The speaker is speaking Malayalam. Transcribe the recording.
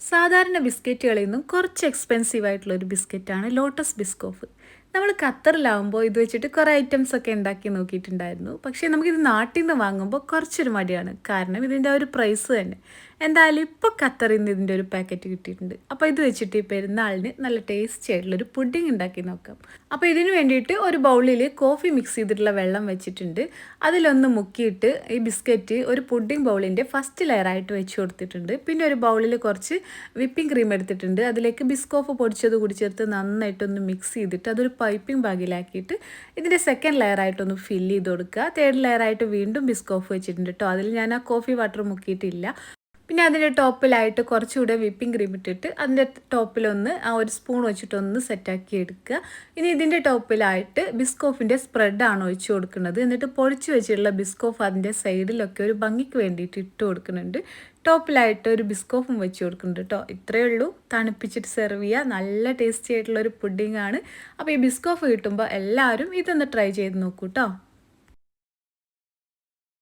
സാധാരണ ബിസ്ക്കറ്റുകളിൽ നിന്നും കുറച്ച് എക്സ്പെൻസീവ് ആയിട്ടുള്ള ഒരു ബിസ്ക്കറ്റാണ് ലോട്ടസ് ബിസ്കോഫ്. നമ്മൾ ഖത്തറിലാവുമ്പോൾ ഇത് വെച്ചിട്ട് കുറേ ഐറ്റംസ് ഒക്കെ ഉണ്ടാക്കി നോക്കിയിട്ടുണ്ടായിരുന്നു. പക്ഷേ നമുക്കിത് നാട്ടിൽ നിന്ന് വാങ്ങുമ്പോൾ കുറച്ചൊരു മടിയാണ്. കാരണം ഇതിൻ്റെ ആ ഒരു പ്രൈസ് തന്നെ. എന്തായാലും ഇപ്പോൾ ഖത്തറിൽ നിന്ന് ഇതിൻ്റെ ഒരു പാക്കറ്റ് കിട്ടിയിട്ടുണ്ട്. അപ്പോൾ ഇത് വെച്ചിട്ട് ഈ പെരുന്നാളിന് നല്ല ടേസ്റ്റി ആയിട്ടുള്ളൊരു പുഡിംഗ് ഉണ്ടാക്കി നോക്കാം. അപ്പോൾ ഇതിന് വേണ്ടിയിട്ട് ഒരു ബൗളിൽ കോഫി മിക്സ് ചെയ്തിട്ടുള്ള വെള്ളം വെച്ചിട്ടുണ്ട്. അതിലൊന്ന് മുക്കിയിട്ട് ഈ ബിസ്ക്കറ്റ് ഒരു പുഡിംഗ് ബൗളിൻ്റെ ഫസ്റ്റ് ലെയറായിട്ട് വെച്ച് കൊടുത്തിട്ടുണ്ട്. പിന്നെ ഒരു ബൗളിൽ കുറച്ച് വിപ്പിംഗ് ക്രീം എടുത്തിട്ടുണ്ട്. അതിലേക്ക് ബിസ്കോഫ് പൊടിച്ചത് കൂടി ചേർത്ത് നന്നായിട്ടൊന്ന് മിക്സ് ചെയ്തിട്ട് അതൊരു പൈപ്പിംഗ് ബാഗിലാക്കിയിട്ട് ഇതിൻ്റെ സെക്കൻഡ് ലെയറായിട്ടൊന്ന് ഫില്ല് ചെയ്ത് കൊടുക്കുക. തേർഡ് ലെയറായിട്ട് വീണ്ടും ബിസ്കോഫ് വെച്ചിട്ടുണ്ട് കേട്ടോ. അതിൽ ഞാൻ ആ കോഫി വാട്ടർ മുക്കിയിട്ടില്ല. പിന്നെ അതിൻ്റെ ടോപ്പിലായിട്ട് കുറച്ചുകൂടെ വിപ്പിംഗ് ക്രീം ഇട്ടിട്ട് അതിൻ്റെ ടോപ്പിലൊന്ന് ആ ഒരു സ്പൂൺ വെച്ചിട്ടൊന്ന് സെറ്റാക്കി എടുക്കുക. ഇനി ഇതിൻ്റെ ടോപ്പിലായിട്ട് ബിസ്കോഫിൻ്റെ സ്പ്രെഡാണ് ഒഴിച്ച് കൊടുക്കുന്നത്. എന്നിട്ട് പൊടിച്ച് വെച്ചിട്ടുള്ള ബിസ്കോഫ് അതിൻ്റെ സൈഡിലൊക്കെ ഒരു ഭംഗിക്ക് വേണ്ടിയിട്ട് ഇട്ട് കൊടുക്കുന്നുണ്ട്. ടോപ്പിലായിട്ട് ഒരു ബിസ്കോഫും വെച്ച് കൊടുക്കുന്നുണ്ട് കേട്ടോ. ഇത്രയേ ഉള്ളൂ. തണുപ്പിച്ചിട്ട് സെർവ് ചെയ്യുക. നല്ല ടേസ്റ്റി ആയിട്ടുള്ളൊരു പുഡിംഗ് ആണ്. അപ്പോൾ ഈ ബിസ്കോഫ് കിട്ടുമ്പോൾ എല്ലാവരും ഇതൊന്ന് ട്രൈ ചെയ്ത് നോക്കൂ കേട്ടോ.